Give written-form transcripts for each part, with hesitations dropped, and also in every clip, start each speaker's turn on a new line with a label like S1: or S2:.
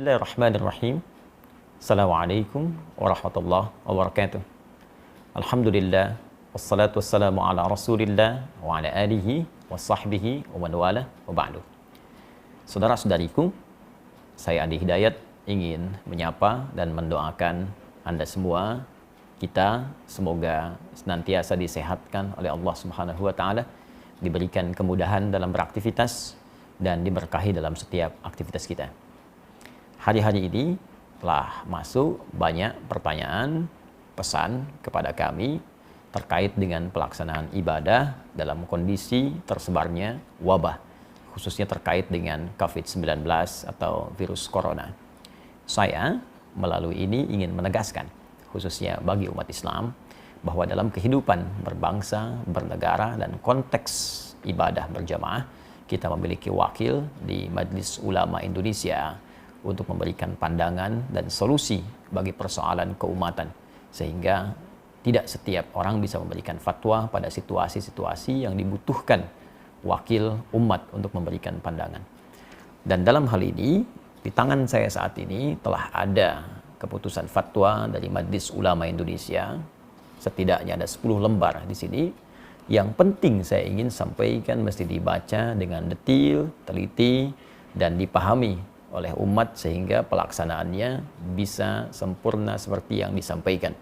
S1: Bismillahirrahmanirrahim. Assalamualaikum warahmatullahi wabarakatuh. Alhamdulillah, wassalatu wassalamu ala rasulillah wa ala alihi wa sahbihi wa man wala wa ba'du. Saudara-saudariku, saya Adi Hidayat ingin menyapa dan mendoakan Anda semua, kita semoga senantiasa disehatkan oleh Allah Subhanahu wa taala, diberikan kemudahan dalam beraktivitas dan diberkahi dalam setiap aktivitas kita. Hari-hari ini telah masuk banyak pertanyaan, pesan kepada kami terkait dengan pelaksanaan ibadah dalam kondisi tersebarnya wabah, khususnya terkait dengan COVID-19 atau virus corona. Saya melalui ini ingin menegaskan, khususnya bagi umat Islam, bahwa dalam kehidupan berbangsa, bernegara, dan konteks ibadah berjamaah, kita memiliki wakil di Majelis Ulama Indonesia untuk memberikan pandangan dan solusi bagi persoalan keumatan, sehingga tidak setiap orang bisa memberikan fatwa pada situasi-situasi yang dibutuhkan wakil umat untuk memberikan pandangan. Dan dalam hal ini, di tangan saya saat ini telah ada keputusan fatwa dari Majelis Ulama Indonesia, setidaknya ada 10 lembar di sini. Yang penting saya ingin sampaikan mesti dibaca dengan detail, teliti, dan dipahami oleh umat sehingga pelaksanaannya bisa sempurna seperti yang disampaikan.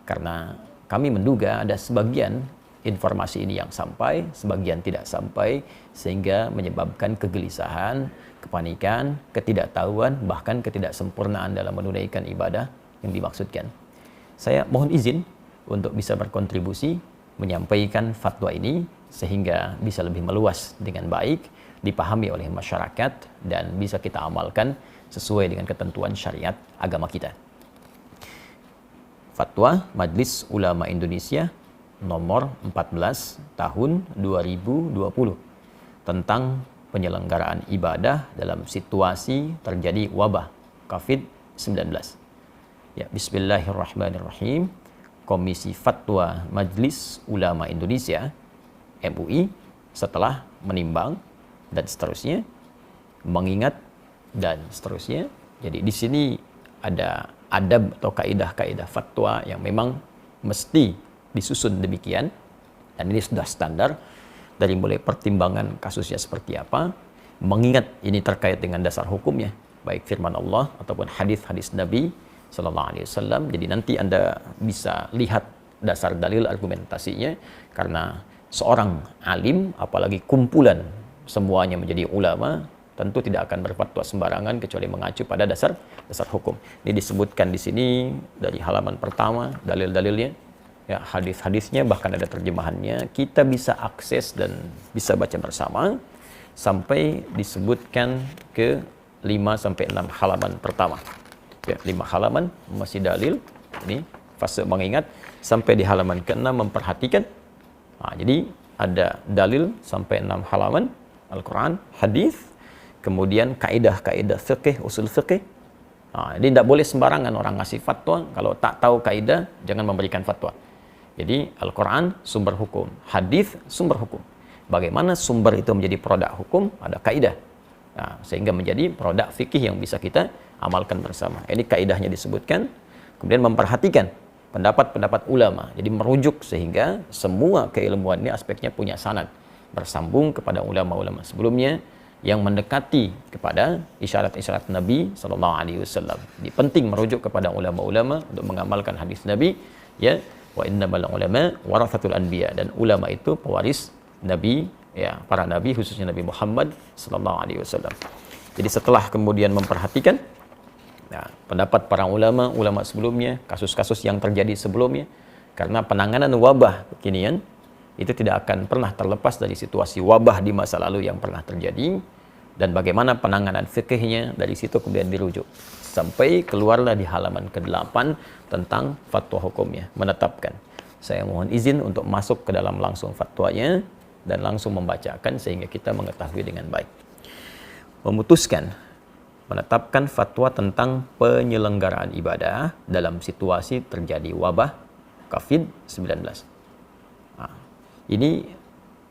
S1: Karena kami menduga ada sebagian informasi ini yang sampai, sebagian tidak sampai, sehingga menyebabkan kegelisahan, kepanikan, ketidaktahuan, bahkan ketidaksempurnaan dalam menunaikan ibadah yang dimaksudkan. Saya mohon izin untuk bisa berkontribusi menyampaikan fatwa ini sehingga bisa lebih meluas dengan baik, dipahami oleh masyarakat, dan bisa kita amalkan sesuai dengan ketentuan syariat agama kita. Fatwa Majelis Ulama Indonesia nomor 14 tahun 2020 tentang penyelenggaraan ibadah dalam situasi terjadi wabah COVID-19. Ya, bismillahirrahmanirrahim. Komisi Fatwa Majelis Ulama Indonesia MUI setelah menimbang dan seterusnya, mengingat dan seterusnya. Jadi di sini ada adab atau kaidah-kaidah fatwa yang memang mesti disusun demikian, dan ini sudah standar dari mulai pertimbangan kasusnya seperti apa, mengingat ini terkait dengan dasar hukumnya, baik firman Allah ataupun hadis-hadis Nabi Sallallahu Alaihi Wasallam. Jadi nanti Anda bisa lihat dasar dalil argumentasinya, karena seorang alim, apalagi kumpulan semuanya menjadi ulama, tentu tidak akan berfatwa sembarangan kecuali mengacu pada dasar hukum. Ini disebutkan di sini dari halaman pertama dalil-dalilnya, ya, hadis-hadisnya, bahkan ada terjemahannya. Kita bisa akses dan bisa baca bersama sampai disebutkan ke 5 sampai 6 halaman pertama. Ya, 5 halaman masih dalil. Ini fase mengingat sampai di halaman ke-6 memperhatikan. Nah, jadi ada dalil sampai 6 halaman Al-Quran, hadis, kemudian kaidah-kaidah fikih, usul fikih. Nah, jadi tidak boleh sembarangan orang ngasih fatwa, kalau tak tahu kaidah jangan memberikan fatwa. Jadi Al-Quran sumber hukum, hadis sumber hukum. Bagaimana sumber itu menjadi produk hukum, ada kaidah. Nah, sehingga menjadi produk fikih yang bisa kita amalkan bersama. Ini kaidahnya disebutkan, kemudian memperhatikan pendapat-pendapat ulama. Jadi merujuk sehingga semua keilmuan ini aspeknya punya sanad, bersambung kepada ulama-ulama sebelumnya yang mendekati kepada isyarat-isyarat Nabi Sallallahu Alaihi Wasallam. Jadi penting merujuk kepada ulama-ulama untuk mengamalkan hadis Nabi, ya, wa innamal ulama warathatul anbiya, dan ulama itu pewaris Nabi, ya, para nabi, khususnya Nabi Muhammad Sallallahu Alaihi Wasallam. Jadi setelah kemudian memperhatikan pendapat para ulama sebelumnya, kasus-kasus yang terjadi sebelumnya, karena penanganan wabah kekinian itu tidak akan pernah terlepas dari situasi wabah di masa lalu yang pernah terjadi, dan bagaimana penanganan fikihnya, dari situ kemudian dirujuk sampai keluarlah di halaman ke-8 tentang fatwa hukumnya, menetapkan. Saya mohon izin untuk masuk ke dalam langsung fatwanya dan langsung membacakan sehingga kita mengetahui dengan baik. Memutuskan menetapkan fatwa tentang penyelenggaraan ibadah dalam situasi terjadi wabah COVID-19. Ini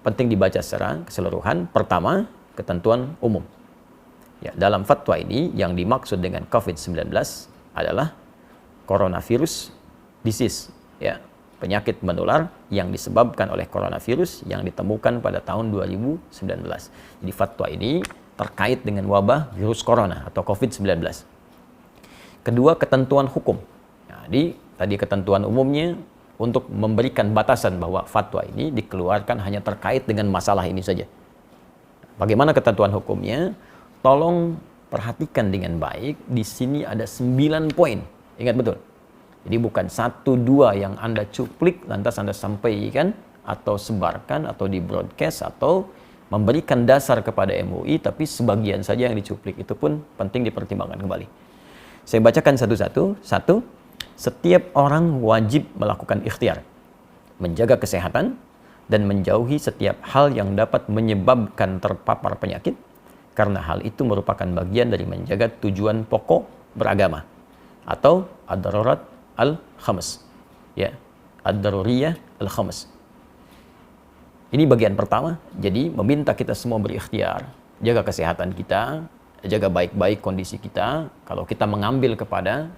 S1: penting dibaca secara keseluruhan. Pertama, ketentuan umum. Ya, dalam fatwa ini yang dimaksud dengan COVID-19 adalah coronavirus disease, ya, penyakit menular yang disebabkan oleh coronavirus yang ditemukan pada tahun 2019. Jadi fatwa ini terkait dengan wabah virus corona atau COVID-19. Kedua, ketentuan hukum. Jadi tadi ketentuan umumnya untuk memberikan batasan bahwa fatwa ini dikeluarkan hanya terkait dengan masalah ini saja. Bagaimana ketentuan hukumnya? Tolong perhatikan dengan baik. Di sini ada 9 poin. Ingat betul. Jadi bukan 1-2 yang Anda cuplik lantas Anda sampaikan atau sebarkan atau di broadcast atau memberikan dasar kepada MUI tapi sebagian saja yang dicuplik. Itu pun penting dipertimbangkan kembali. Saya bacakan satu-satu. 1. Setiap orang wajib melakukan ikhtiar, menjaga kesehatan dan menjauhi setiap hal yang dapat menyebabkan terpapar penyakit karena hal itu merupakan bagian dari menjaga tujuan pokok beragama atau ad-darurat al-khams, ya, ad-daruriyah al-khams. Ini bagian pertama. Jadi meminta kita semua berikhtiar, jaga kesehatan kita, jaga baik-baik kondisi kita. Kalau kita mengambil kepada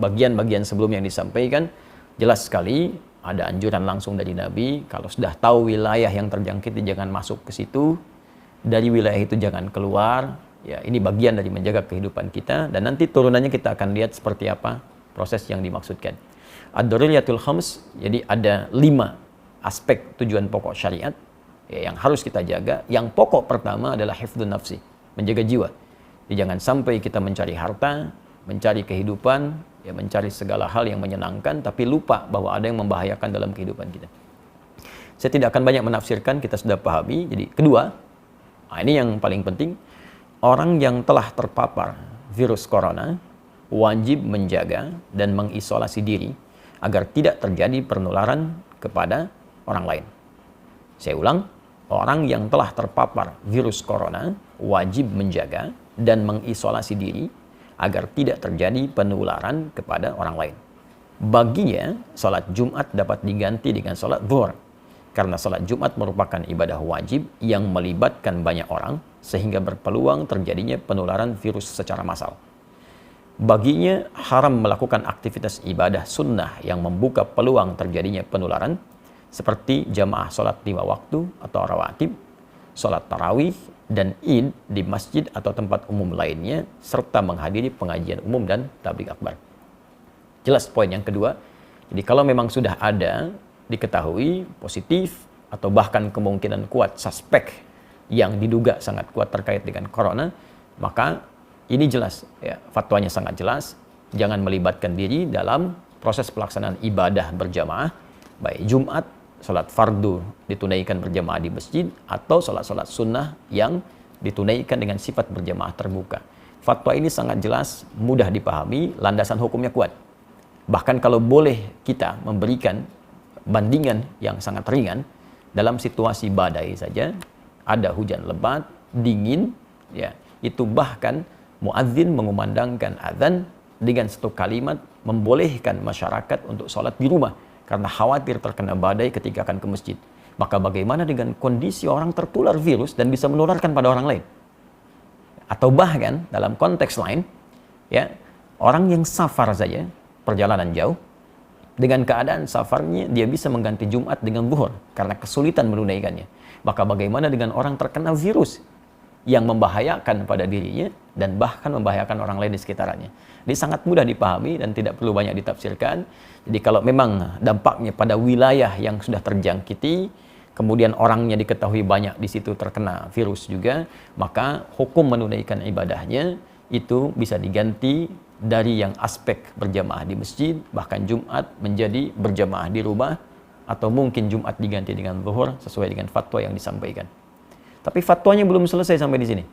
S1: bagian-bagian sebelum yang disampaikan, jelas sekali ada anjuran langsung dari Nabi, kalau sudah tahu wilayah yang terjangkit jangan masuk ke situ, dari wilayah itu jangan keluar. Ya, ini bagian dari menjaga kehidupan kita dan nanti turunannya kita akan lihat seperti apa proses yang dimaksudkan. Ad-daruriyatul khams, jadi ada 5 aspek tujuan pokok syariat ya, yang harus kita jaga. Yang pokok pertama adalah hifdzun nafsi, menjaga jiwa. Jadi jangan sampai kita mencari harta, mencari kehidupan, ya, mencari segala hal yang menyenangkan, tapi lupa bahwa ada yang membahayakan dalam kehidupan kita. Saya tidak akan banyak menafsirkan, kita sudah pahami. Jadi kedua, ini yang paling penting, orang yang telah terpapar virus corona wajib menjaga dan mengisolasi diri agar tidak terjadi penularan kepada orang lain. Saya ulang, orang yang telah terpapar virus corona wajib menjaga dan mengisolasi diri agar tidak terjadi penularan kepada orang lain. Baginya, salat Jumat dapat diganti dengan salat zuhur, karena salat Jumat merupakan ibadah wajib yang melibatkan banyak orang, sehingga berpeluang terjadinya penularan virus secara massal. Baginya, haram melakukan aktivitas ibadah sunnah yang membuka peluang terjadinya penularan, seperti jamaah salat 5 waktu atau rawatib, salat tarawih, dan id di masjid atau tempat umum lainnya, serta menghadiri pengajian umum dan tabligh akbar. Jelas poin yang kedua. Jadi kalau memang sudah ada, diketahui positif, atau bahkan kemungkinan kuat suspek yang diduga sangat kuat terkait dengan corona, maka ini jelas, ya, fatwanya sangat jelas, jangan melibatkan diri dalam proses pelaksanaan ibadah berjamaah, baik Jumat, salat fardu ditunaikan berjamaah di masjid, atau salat-salat sunnah yang ditunaikan dengan sifat berjamaah terbuka. Fatwa ini sangat jelas, mudah dipahami, landasan hukumnya kuat. Bahkan kalau boleh kita memberikan bandingan yang sangat ringan, dalam situasi badai saja, ada hujan lebat, dingin, ya, itu bahkan muadzin mengumandangkan azan dengan satu kalimat membolehkan masyarakat untuk sholat di rumah karena khawatir terkena badai ketika akan ke masjid. Maka bagaimana dengan kondisi orang tertular virus dan bisa menularkan pada orang lain? Atau bahkan dalam konteks lain, ya, orang yang safar saja, perjalanan jauh, dengan keadaan safarnya dia bisa mengganti Jumat dengan zuhur karena kesulitan menunaikannya. Maka bagaimana dengan orang terkena virus yang membahayakan pada dirinya dan bahkan membahayakan orang lain di sekitarnya? Ini sangat mudah dipahami dan tidak perlu banyak ditafsirkan. Jadi kalau memang dampaknya pada wilayah yang sudah terjangkiti, kemudian orangnya diketahui banyak di situ terkena virus juga, maka hukum menunaikan ibadahnya itu bisa diganti dari yang aspek berjamaah di masjid, bahkan Jumat menjadi berjamaah di rumah, atau mungkin Jumat diganti dengan zuhur sesuai dengan fatwa yang disampaikan. Tapi fatwanya belum selesai sampai di sini.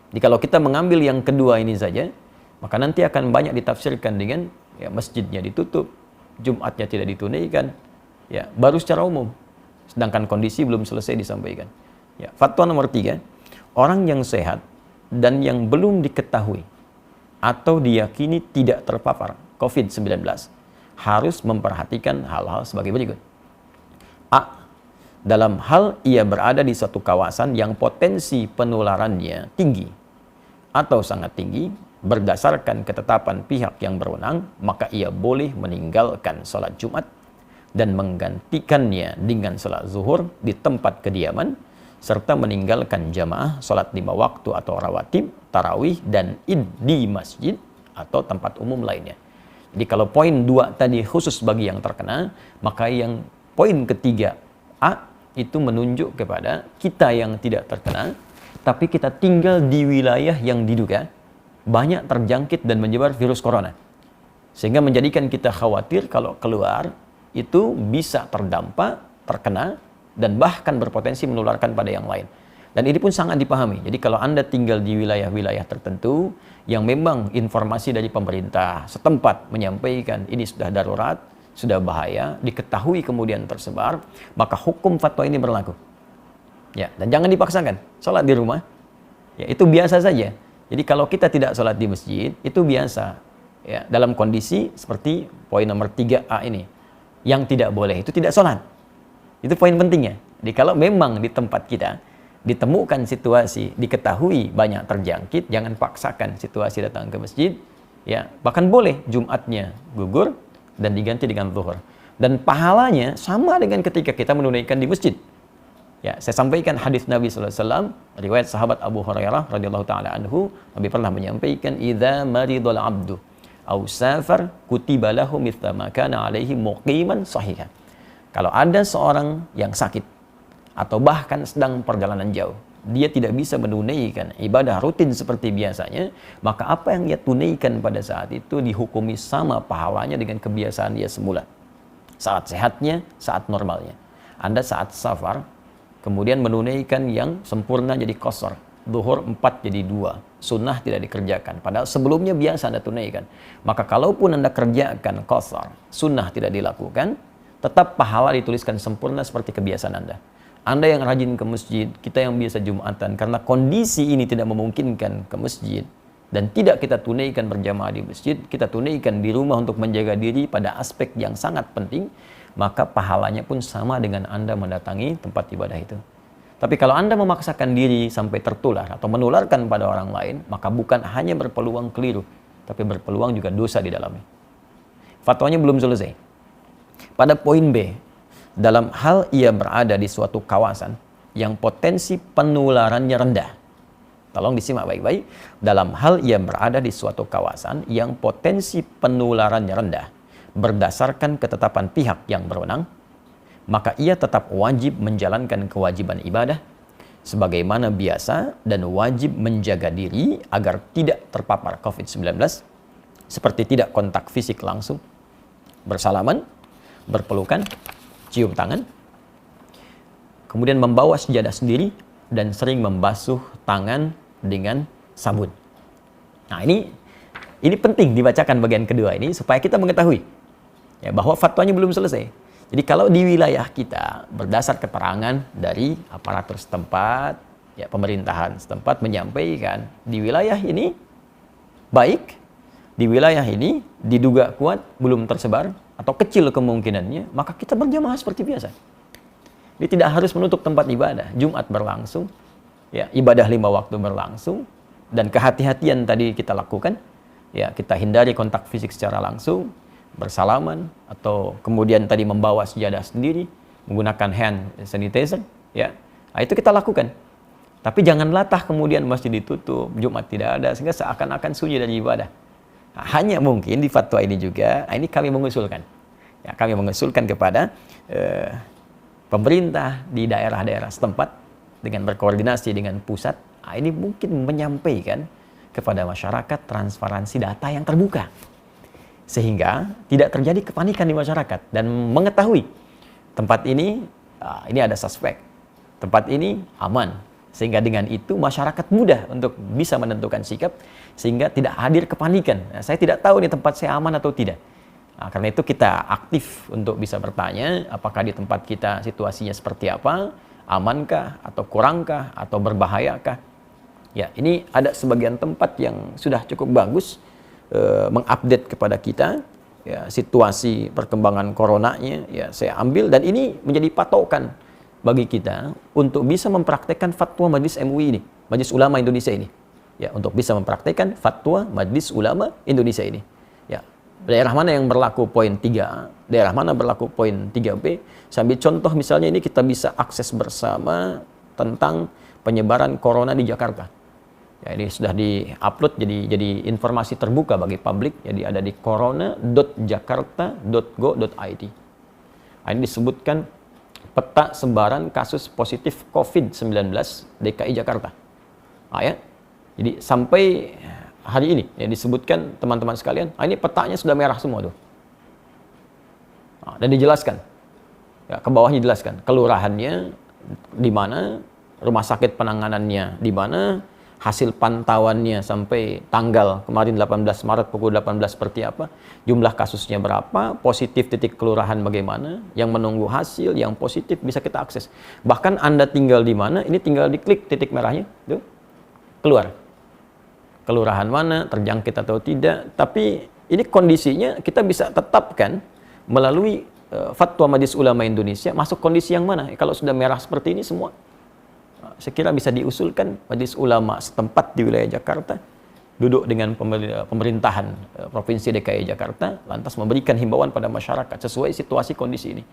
S1: Jadi kalau kita mengambil yang kedua ini saja, maka nanti akan banyak ditafsirkan dengan ya, masjidnya ditutup, Jumatnya tidak ditunaikan, ya, baru secara umum. Sedangkan kondisi belum selesai disampaikan. Ya, fatwa nomor 3, orang yang sehat dan yang belum diketahui atau diyakini tidak terpapar COVID-19 harus memperhatikan hal-hal sebagai berikut. A. Dalam hal ia berada di suatu kawasan yang potensi penularannya tinggi, atau sangat tinggi berdasarkan ketetapan pihak yang berwenang, maka ia boleh meninggalkan sholat Jumat dan menggantikannya dengan sholat zuhur di tempat kediaman, serta meninggalkan jamaah sholat 5 waktu atau rawatib, tarawih, dan id di masjid atau tempat umum lainnya. Jadi kalau poin 2 tadi khusus bagi yang terkena, maka yang poin ketiga A itu menunjuk kepada kita yang tidak terkena, tapi kita tinggal di wilayah yang diduga banyak terjangkit dan menyebar virus corona. Sehingga menjadikan kita khawatir kalau keluar itu bisa terdampak, terkena, dan bahkan berpotensi menularkan pada yang lain. Dan ini pun sangat dipahami. Jadi kalau Anda tinggal di wilayah-wilayah tertentu yang memang informasi dari pemerintah setempat menyampaikan ini sudah darurat, sudah bahaya, diketahui kemudian tersebar, maka hukum fatwa ini berlaku. Ya, dan jangan dipaksakan. Sholat di rumah, ya itu biasa saja. Jadi kalau kita tidak sholat di masjid, itu biasa. Ya, dalam kondisi seperti poin nomor 3A ini. Yang tidak boleh itu tidak sholat. Itu poin pentingnya. Jadi kalau memang di tempat kita ditemukan situasi, diketahui banyak terjangkit, jangan paksakan situasi datang ke masjid. Ya, bahkan boleh Jumatnya gugur dan diganti dengan zuhur. Dan pahalanya sama dengan ketika kita menunaikan di masjid. Ya, saya sampaikan hadis Nabi sallallahu alaihi wasallam, riwayat sahabat Abu Hurairah radhiyallahu taala anhu, Nabi pernah menyampaikan, "Idza maridul 'abdu aw safar kutiba lahu mithla ma kana 'alaihi muqiman sahihan." Kalau ada seorang yang sakit atau bahkan sedang perjalanan jauh, dia tidak bisa menunaikan ibadah rutin seperti biasanya, maka apa yang dia tunaikan pada saat itu dihukumi sama pahalanya dengan kebiasaan dia semula. Saat sehatnya, saat normalnya. Anda saat safar kemudian menunaikan yang sempurna jadi qasar, zuhur 4 jadi 2, sunnah tidak dikerjakan, padahal sebelumnya biasa Anda tunaikan. Maka kalaupun Anda kerjakan qasar, sunnah tidak dilakukan, tetap pahala dituliskan sempurna seperti kebiasaan Anda. Anda yang rajin ke masjid, kita yang biasa Jumatan, karena kondisi ini tidak memungkinkan ke masjid, dan tidak kita tunaikan berjamaah di masjid, kita tunaikan di rumah untuk menjaga diri pada aspek yang sangat penting, maka pahalanya pun sama dengan Anda mendatangi tempat ibadah itu. Tapi kalau Anda memaksakan diri sampai tertular atau menularkan pada orang lain, maka bukan hanya berpeluang keliru, tapi berpeluang juga dosa di dalamnya. Fatwanya belum selesai. Pada poin B, dalam hal ia berada di suatu kawasan yang potensi penularannya rendah. Tolong disimak baik-baik. Dalam hal ia berada di suatu kawasan yang potensi penularannya rendah, berdasarkan ketetapan pihak yang berwenang, maka ia tetap wajib menjalankan kewajiban ibadah sebagaimana biasa dan wajib menjaga diri agar tidak terpapar COVID-19 seperti tidak kontak fisik langsung, bersalaman, berpelukan, cium tangan, kemudian membawa sejadah sendiri dan sering membasuh tangan dengan sabun. Nah, ini penting dibacakan bagian kedua ini supaya kita mengetahui ya, bahwa fatwanya belum selesai. Jadi kalau di wilayah kita berdasar keterangan dari aparatur setempat, ya pemerintahan setempat menyampaikan di wilayah ini baik, di wilayah ini diduga kuat belum tersebar atau kecil kemungkinannya, maka kita berjamaah seperti biasa. Jadi tidak harus menutup tempat ibadah. Jumat berlangsung, ya ibadah 5 waktu berlangsung, dan kehati-hatian tadi kita lakukan. Ya, kita hindari kontak fisik secara langsung, bersalaman, atau kemudian tadi membawa sejadah sendiri, menggunakan hand sanitizer, ya. Nah, itu kita lakukan. Tapi jangan latah kemudian masjid ditutup, Jumat tidak ada, sehingga seakan-akan sunyi dari ibadah. Nah, hanya mungkin di fatwa ini juga, ini kami mengusulkan. Ya, kami mengusulkan kepada pemerintah di daerah-daerah setempat dengan berkoordinasi dengan pusat, ini mungkin menyampaikan kepada masyarakat transparansi data yang terbuka. Sehingga tidak terjadi kepanikan di masyarakat dan mengetahui tempat ini ada suspek, tempat ini aman, sehingga dengan itu masyarakat mudah untuk bisa menentukan sikap sehingga tidak hadir kepanikan. Nah, saya tidak tahu nih tempat saya aman atau tidak. Nah, karena itu kita aktif untuk bisa bertanya apakah di tempat kita situasinya seperti apa, amankah atau kurangkah atau berbahayakah. Ya, ini ada sebagian tempat yang sudah cukup bagus mengupdate kepada kita ya, situasi perkembangan coronanya, ya saya ambil, dan ini menjadi patokan bagi kita untuk bisa mempraktekkan fatwa Majelis MUI ini, Majelis Ulama Indonesia ini. ya untuk bisa mempraktikkan fatwa Majelis Ulama Indonesia ini. Ya, daerah mana yang berlaku poin 3A, daerah mana berlaku poin 3B. Sambil contoh misalnya ini kita bisa akses bersama tentang penyebaran corona di Jakarta. Ya, ini sudah di-upload jadi informasi terbuka bagi publik. Jadi ada di corona.jakarta.go.id. Ini disebutkan peta sebaran kasus positif COVID-19 DKI Jakarta. Ya. Jadi sampai hari ini ya disebutkan teman-teman sekalian, ini petanya sudah merah semua tuh. Dan dijelaskan. Ya, ke bawahnya dijelaskan kelurahannya di mana, rumah sakit penanganannya di mana, hasil pantauannya sampai tanggal kemarin 18 Maret pukul 18 seperti apa, jumlah kasusnya berapa, positif titik kelurahan bagaimana, yang menunggu hasil, yang positif bisa kita akses. Bahkan Anda tinggal di mana, ini tinggal diklik titik merahnya, tuh, keluar. Kelurahan mana, terjangkit atau tidak, tapi ini kondisinya kita bisa tetapkan melalui Fatwa Majelis Ulama Indonesia, masuk kondisi yang mana. Kalau sudah merah seperti ini semua, saya kira bisa diusulkan Majelis Ulama setempat di wilayah Jakarta duduk dengan pemerintahan Provinsi DKI Jakarta, lantas memberikan himbauan pada masyarakat sesuai situasi kondisi ini.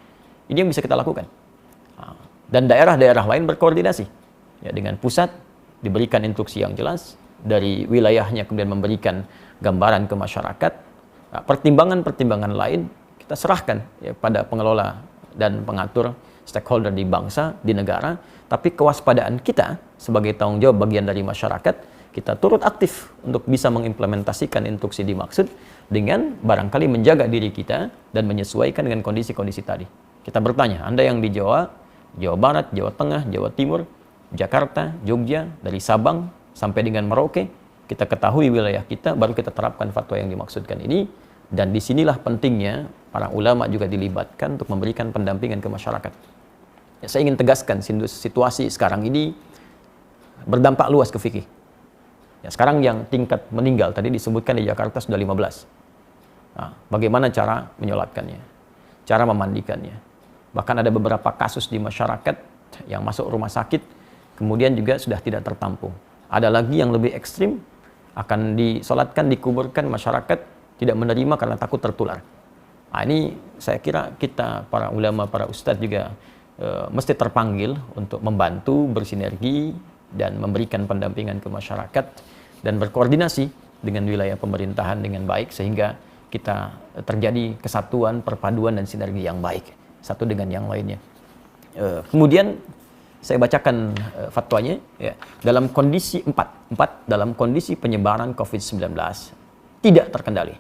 S1: Ini yang bisa kita lakukan. Dan daerah-daerah lain berkoordinasi ya, dengan pusat, diberikan instruksi yang jelas, dari wilayahnya kemudian memberikan gambaran ke masyarakat. Pertimbangan-pertimbangan lain kita serahkan ya, pada pengelola dan pengatur stakeholder di bangsa, di negara. Tapi kewaspadaan kita sebagai tanggung jawab bagian dari masyarakat, kita turut aktif untuk bisa mengimplementasikan instruksi dimaksud dengan barangkali menjaga diri kita dan menyesuaikan dengan kondisi-kondisi tadi. Kita bertanya, Anda yang di Jawa, Jawa Barat, Jawa Tengah, Jawa Timur, Jakarta, Jogja, dari Sabang sampai dengan Merauke, kita ketahui wilayah kita, baru kita terapkan fatwa yang dimaksudkan ini. Dan disinilah pentingnya para ulama juga dilibatkan untuk memberikan pendampingan ke masyarakat. Ya, saya ingin tegaskan situasi sekarang ini berdampak luas ke fikih. Ya, sekarang yang tingkat meninggal tadi disebutkan di Jakarta sudah 15. Nah, bagaimana cara menyolatkannya? Cara memandikannya? Bahkan ada beberapa kasus di masyarakat yang masuk rumah sakit, kemudian juga sudah tidak tertampung. Ada lagi yang lebih ekstrim, akan disolatkan, dikuburkan, masyarakat tidak menerima karena takut tertular. Nah, ini saya kira kita, para ulama, para ustadz juga mesti terpanggil untuk membantu, bersinergi, dan memberikan pendampingan ke masyarakat, dan berkoordinasi dengan wilayah pemerintahan dengan baik, sehingga kita terjadi kesatuan, perpaduan, dan sinergi yang baik, satu dengan yang lainnya. Kemudian, saya bacakan fatwanya, ya. Dalam kondisi dalam kondisi penyebaran COVID-19 tidak terkendali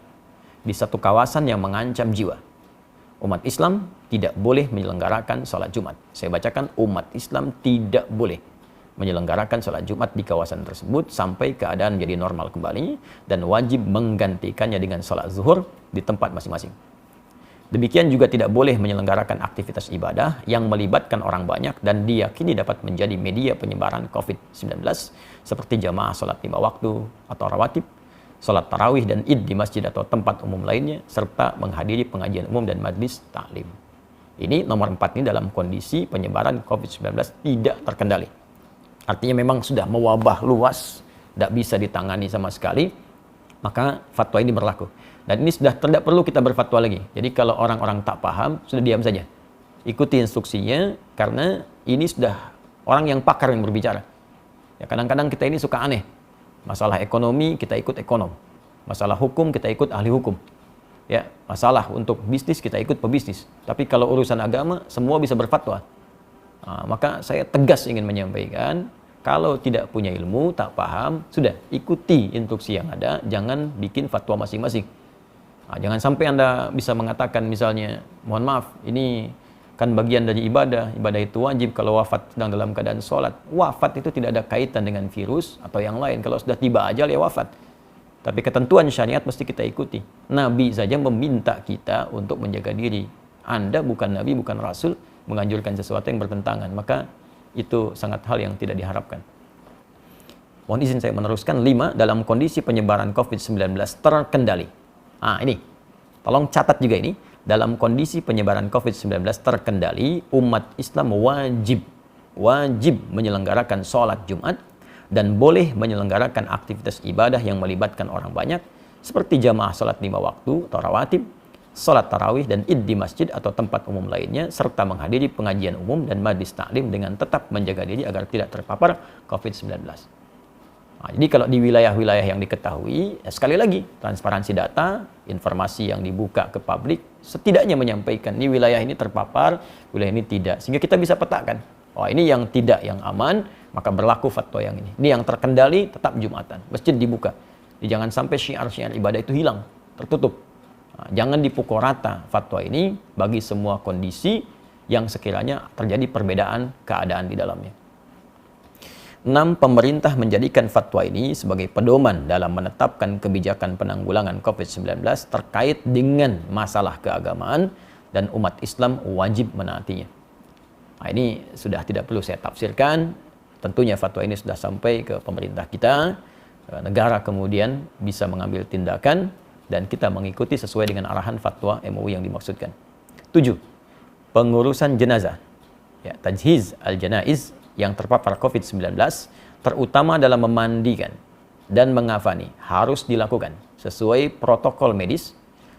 S1: di satu kawasan yang mengancam jiwa, umat Islam tidak boleh menyelenggarakan sholat Jumat. Saya bacakan, umat Islam tidak boleh menyelenggarakan sholat Jumat di kawasan tersebut sampai keadaan menjadi normal kembali, dan wajib menggantikannya dengan sholat zuhur di tempat masing-masing. Demikian juga tidak boleh menyelenggarakan aktivitas ibadah yang melibatkan orang banyak dan diyakini dapat menjadi media penyebaran COVID-19 seperti jamaah sholat 5 waktu atau rawatib, sholat tarawih dan id di masjid atau tempat umum lainnya, serta menghadiri pengajian umum dan majlis taklim. Ini nomor 4 ini dalam kondisi penyebaran COVID-19 tidak terkendali. Artinya memang sudah mewabah luas, tidak bisa ditangani sama sekali, maka fatwa ini berlaku. Dan ini sudah tidak perlu kita berfatwa lagi. Jadi kalau orang-orang tak paham, sudah diam saja. Ikuti instruksinya, karena ini sudah orang yang pakar yang berbicara. Ya, kadang-kadang kita ini suka aneh. Masalah ekonomi, kita ikut ekonom. Masalah hukum, kita ikut ahli hukum. Ya, masalah untuk bisnis, kita ikut pebisnis. Tapi kalau urusan agama, semua bisa berfatwa. Nah, maka saya tegas ingin menyampaikan, kalau tidak punya ilmu, tak paham, sudah ikuti instruksi yang ada, jangan bikin fatwa masing-masing. Nah, jangan sampai Anda bisa mengatakan misalnya, mohon maaf, ini kan bagian dari ibadah itu wajib kalau wafat sedang dalam keadaan sholat. Wafat itu tidak ada kaitan dengan virus atau yang lain. Kalau sudah tiba ajal ya wafat. Tapi ketentuan syariat mesti kita ikuti. Nabi saja meminta kita untuk menjaga diri. Anda bukan Nabi, bukan Rasul, menganjurkan sesuatu yang bertentangan. Maka itu sangat hal yang tidak diharapkan. Mohon izin saya meneruskan. 5. Dalam kondisi penyebaran COVID-19 terkendali. Nah ini, tolong catat juga ini. Dalam kondisi penyebaran COVID-19 terkendali, umat Islam wajib menyelenggarakan sholat Jumat dan boleh menyelenggarakan aktivitas ibadah yang melibatkan orang banyak seperti jamaah salat 5 waktu atau rawatib, salat tarawih dan id di masjid atau tempat umum lainnya, serta menghadiri pengajian umum dan majlis taklim dengan tetap menjaga diri agar tidak terpapar COVID-19. Nah, jadi kalau di wilayah-wilayah yang diketahui, sekali lagi, transparansi data, informasi yang dibuka ke publik, setidaknya menyampaikan ini wilayah ini terpapar, wilayah ini tidak. Sehingga kita bisa petakan, oh ini yang tidak, yang aman, maka berlaku fatwa yang ini. Ini yang terkendali, tetap Jumatan. Masjid dibuka. Jadi jangan sampai syiar-syiar ibadah itu hilang, tertutup. Nah, jangan dipukul rata fatwa ini bagi semua kondisi yang sekiranya terjadi perbedaan keadaan di dalamnya. 6. Pemerintah menjadikan fatwa ini sebagai pedoman dalam menetapkan kebijakan penanggulangan COVID-19 terkait dengan masalah keagamaan dan umat Islam wajib menaatinya. Nah, ini sudah tidak perlu saya tafsirkan. Tentunya fatwa ini sudah sampai ke pemerintah kita. Negara kemudian bisa mengambil tindakan dan kita mengikuti sesuai dengan arahan fatwa MUI yang dimaksudkan. 7. Pengurusan jenazah. Ya, tajhiz al-janaiz yang terpapar COVID-19, terutama dalam memandikan dan mengafani, harus dilakukan sesuai protokol medis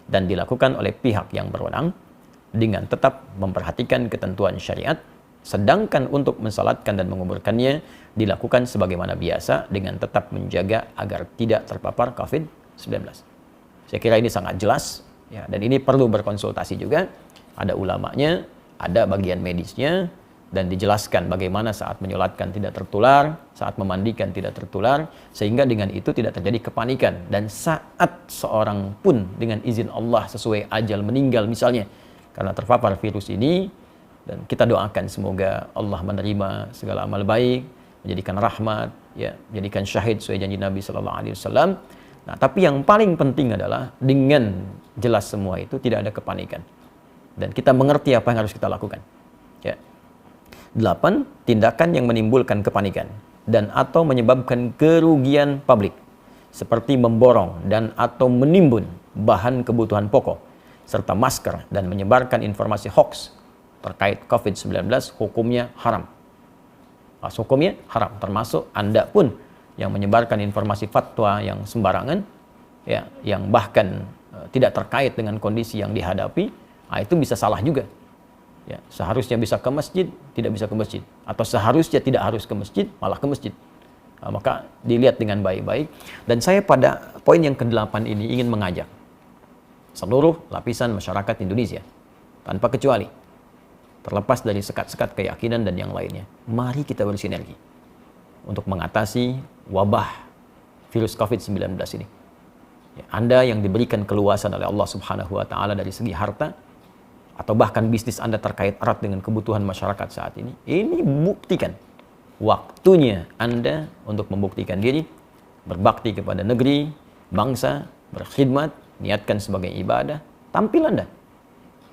S1: dan dilakukan oleh pihak yang berwenang dengan tetap memperhatikan ketentuan syariat, sedangkan untuk mensalatkan dan menguburkannya dilakukan sebagaimana biasa dengan tetap menjaga agar tidak terpapar COVID-19. Saya kira ini sangat jelas, ya, dan ini perlu berkonsultasi juga. Ada ulamanya, ada bagian medisnya, dan dijelaskan bagaimana saat menyolatkan tidak tertular, saat memandikan tidak tertular, sehingga dengan itu tidak terjadi kepanikan. Dan saat seorang pun dengan izin Allah sesuai ajal meninggal misalnya, karena terpapar virus ini, dan kita doakan semoga Allah menerima segala amal baik, menjadikan rahmat, ya, menjadikan syahid sesuai janji Nabi Sallallahu Alaihi Wasallam. Nah, tapi yang paling penting adalah dengan jelas semua itu tidak ada kepanikan. Dan kita mengerti apa yang harus kita lakukan. Ya. 8. Tindakan yang menimbulkan kepanikan dan atau menyebabkan kerugian publik seperti memborong dan atau menimbun bahan kebutuhan pokok serta masker dan menyebarkan informasi hoax terkait COVID-19 hukumnya haram. Hukumnya haram, termasuk Anda pun yang menyebarkan informasi fatwa yang sembarangan, ya, yang bahkan tidak terkait dengan kondisi yang dihadapi, itu bisa salah juga. Ya, seharusnya bisa ke masjid, tidak bisa ke masjid. Atau seharusnya tidak harus ke masjid, malah ke masjid. Nah, maka dilihat dengan baik-baik. Dan saya pada poin yang ke-8 ini ingin mengajak seluruh lapisan masyarakat Indonesia, tanpa kecuali, terlepas dari sekat-sekat keyakinan dan yang lainnya. Mari kita bersinergi untuk mengatasi wabah virus COVID-19 ini. Ya, Anda yang diberikan keluasan oleh Allah Subhanahu wa Ta'ala dari segi harta, atau bahkan bisnis Anda terkait erat dengan kebutuhan masyarakat saat ini buktikan. Waktunya Anda untuk membuktikan diri, berbakti kepada negeri, bangsa, berkhidmat, niatkan sebagai ibadah, tampil Anda.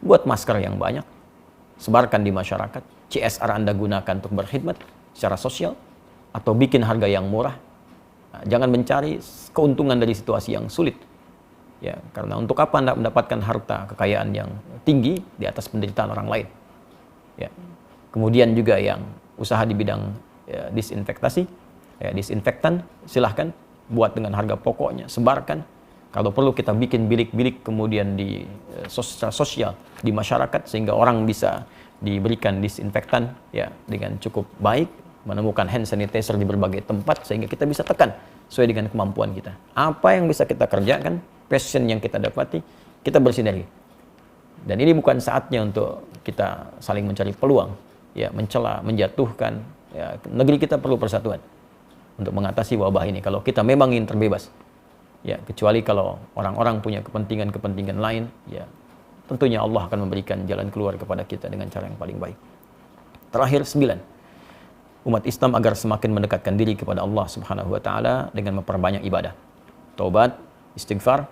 S1: Buat masker yang banyak, sebarkan di masyarakat, CSR Anda gunakan untuk berkhidmat secara sosial, atau bikin harga yang murah. Nah, jangan mencari keuntungan dari situasi yang sulit. Ya, karena untuk apa Anda mendapatkan harta kekayaan yang tinggi di atas penderitaan orang lain? Ya. Kemudian juga yang usaha di bidang disinfektasi, disinfektan, silahkan buat dengan harga pokoknya, sebarkan. Kalau perlu kita bikin bilik-bilik kemudian di sosial di masyarakat sehingga orang bisa diberikan disinfektan, ya, dengan cukup baik, menemukan hand sanitizer di berbagai tempat sehingga kita bisa tekan sesuai dengan kemampuan kita. Apa yang bisa kita kerjakan, passion yang kita dapati, kita bersinergi. Dan ini bukan saatnya untuk kita saling mencari peluang, ya, mencela, menjatuhkan. Ya, negeri kita perlu persatuan untuk mengatasi wabah ini. Kalau kita memang ingin terbebas, ya, kecuali kalau orang-orang punya kepentingan-kepentingan lain, ya, tentunya Allah akan memberikan jalan keluar kepada kita dengan cara yang paling baik. Terakhir, 9. Umat Islam agar semakin mendekatkan diri kepada Allah Subhanahu wa Ta'ala dengan memperbanyak ibadah, taubat, istighfar,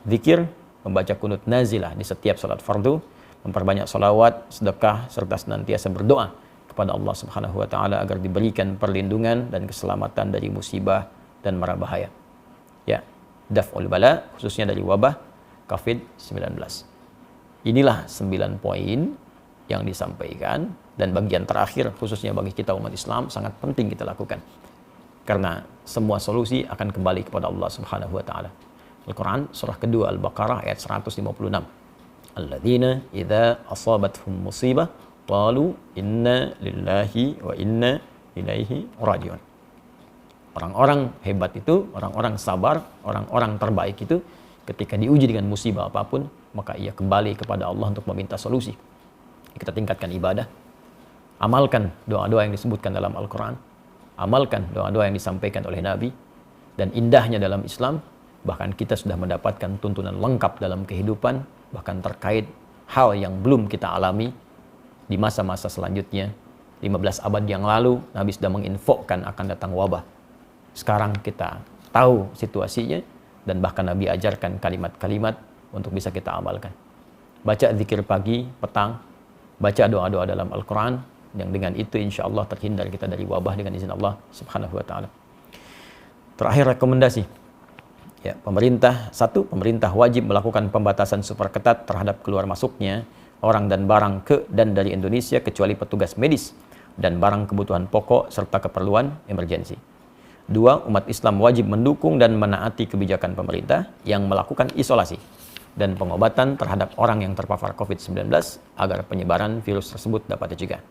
S1: zikir, membaca kunut nazilah di setiap salat fardu, memperbanyak salawat, sedekah, serta senantiasa berdoa kepada Allah Subhanahu wa Ta'ala agar diberikan perlindungan dan keselamatan dari musibah dan mara bahaya. Ya, daf'ul bala, khususnya dari wabah COVID-19. Inilah 9 poin yang disampaikan, dan bagian terakhir khususnya bagi kita umat Islam sangat penting kita lakukan. Karena semua solusi akan kembali kepada Allah Subhanahu wa taala. Al-Quran surah kedua Al-Baqarah ayat 156. Alladzina idza asabathum musibah qalu inna lillahi wa inna ilaihi rajiun. Orang-orang hebat itu, orang-orang sabar, orang-orang terbaik itu ketika diuji dengan musibah apapun, maka ia kembali kepada Allah untuk meminta solusi. Kita tingkatkan ibadah, amalkan doa-doa yang disebutkan dalam Al-Quran, amalkan doa-doa yang disampaikan oleh Nabi, dan indahnya dalam Islam, bahkan kita sudah mendapatkan tuntunan lengkap dalam kehidupan, bahkan terkait hal yang belum kita alami di masa-masa selanjutnya. 15 abad yang lalu, Nabi sudah menginfokan akan datang wabah. Sekarang kita tahu situasinya, dan bahkan Nabi ajarkan kalimat-kalimat untuk bisa kita amalkan. Baca zikir pagi, petang, baca doa-doa dalam Al-Quran, yang dengan itu insya Allah terhindar kita dari wabah dengan izin Allah Subhanahu wa ta'ala. Terakhir rekomendasi. Ya, pemerintah wajib melakukan pembatasan super ketat terhadap keluar masuknya orang dan barang ke dan dari Indonesia kecuali petugas medis dan barang kebutuhan pokok serta keperluan emergensi. 2. Umat Islam wajib mendukung dan menaati kebijakan pemerintah yang melakukan isolasi dan pengobatan terhadap orang yang terpapar COVID-19 agar penyebaran virus tersebut dapat dicegah.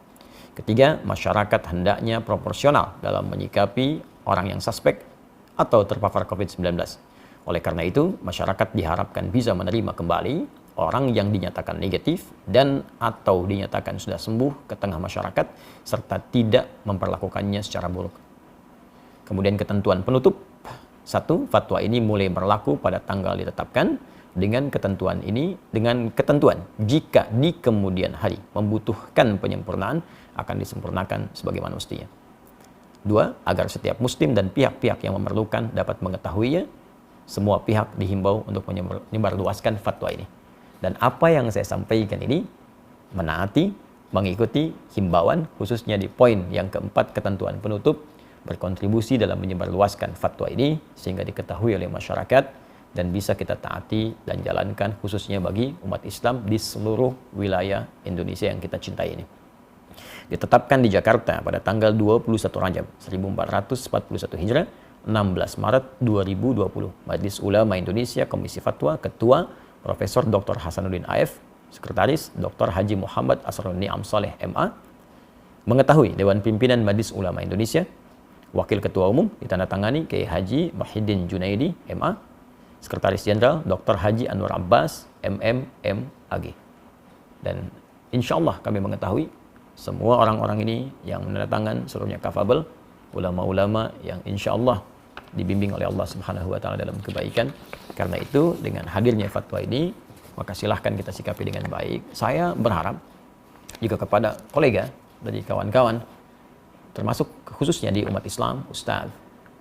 S1: 3. Masyarakat hendaknya proporsional dalam menyikapi orang yang suspek atau terpapar COVID-19. Oleh karena itu, masyarakat diharapkan bisa menerima kembali orang yang dinyatakan negatif dan atau dinyatakan sudah sembuh ke tengah masyarakat serta tidak memperlakukannya secara buruk. Kemudian ketentuan penutup. 1. Fatwa ini mulai berlaku pada tanggal ditetapkan dengan ketentuan jika di kemudian hari membutuhkan penyempurnaan akan disempurnakan sebagaimana mestinya. 2. Agar setiap muslim dan pihak-pihak yang memerlukan dapat mengetahuinya, semua pihak dihimbau untuk menyebarluaskan fatwa ini. Dan apa yang saya sampaikan ini menaati, mengikuti himbauan, khususnya di poin yang keempat ketentuan penutup, berkontribusi dalam menyebarluaskan fatwa ini sehingga diketahui oleh masyarakat dan bisa kita taati dan jalankan khususnya bagi umat Islam di seluruh wilayah Indonesia yang kita cintai ini. Ditetapkan di Jakarta pada tanggal 21 Rajab 1441 Hijrah, 16 Maret 2020. Majelis Ulama Indonesia Komisi Fatwa, Ketua Profesor Dr. Hasanuddin AF, Sekretaris Dr. Haji Muhammad Asrul Ni'am Saleh MA, mengetahui Dewan Pimpinan Majelis Ulama Indonesia, Wakil Ketua Umum ditandatangani Kiai Haji Muhyiddin Junaidi MA, Sekretaris Jenderal Dr. Haji Anwar Abbas MM MAG. Dan insya Allah kami mengetahui semua orang-orang ini yang menandatangan seluruhnya kafabel, ulama-ulama yang insya Allah dibimbing oleh Allah Subhanahu wa ta'ala dalam kebaikan. Karena itu dengan hadirnya fatwa ini, maka silahkan kita sikapi dengan baik. Saya berharap juga kepada kolega dari kawan-kawan, termasuk khususnya di umat Islam, ustadz,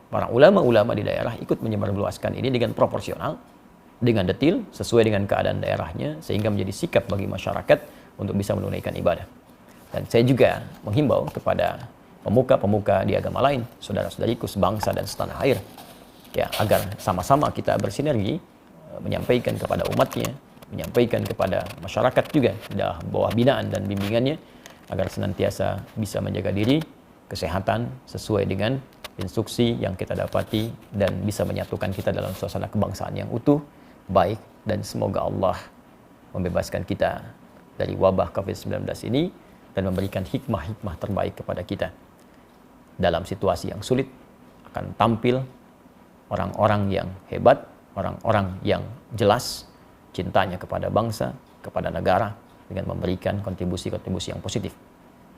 S1: para ulama-ulama di daerah ikut menyebarluaskan ini dengan proporsional, dengan detil, sesuai dengan keadaan daerahnya, sehingga menjadi sikap bagi masyarakat untuk bisa menunaikan ibadah. Dan saya juga menghimbau kepada pemuka-pemuka di agama lain, saudara-saudariku sebangsa dan setanah air, ya, agar sama-sama kita bersinergi menyampaikan kepada umatnya, menyampaikan kepada masyarakat juga di bawah binaan dan bimbingannya, agar senantiasa bisa menjaga diri, kesehatan sesuai dengan instruksi yang kita dapati dan bisa menyatukan kita dalam suasana kebangsaan yang utuh, baik, dan semoga Allah membebaskan kita dari wabah COVID-19 ini dan memberikan hikmah-hikmah terbaik kepada kita. Dalam situasi yang sulit akan tampil orang-orang yang hebat, orang-orang yang jelas cintanya kepada bangsa, kepada negara dengan memberikan kontribusi-kontribusi yang positif.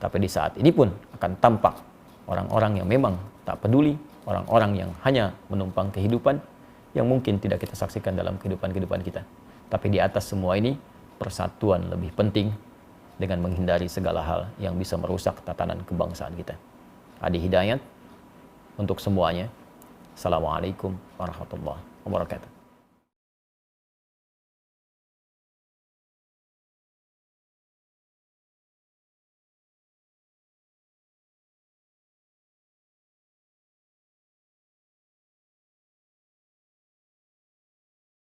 S1: Tapi di saat ini pun akan tampak orang-orang yang memang tak peduli, orang-orang yang hanya menumpang kehidupan yang mungkin tidak kita saksikan dalam kehidupan kita. Tapi di atas semua ini, persatuan lebih penting dengan menghindari segala hal yang bisa merusak tatanan kebangsaan kita. Adi Hidayat untuk semuanya. Assalamualaikum warahmatullahi wabarakatuh.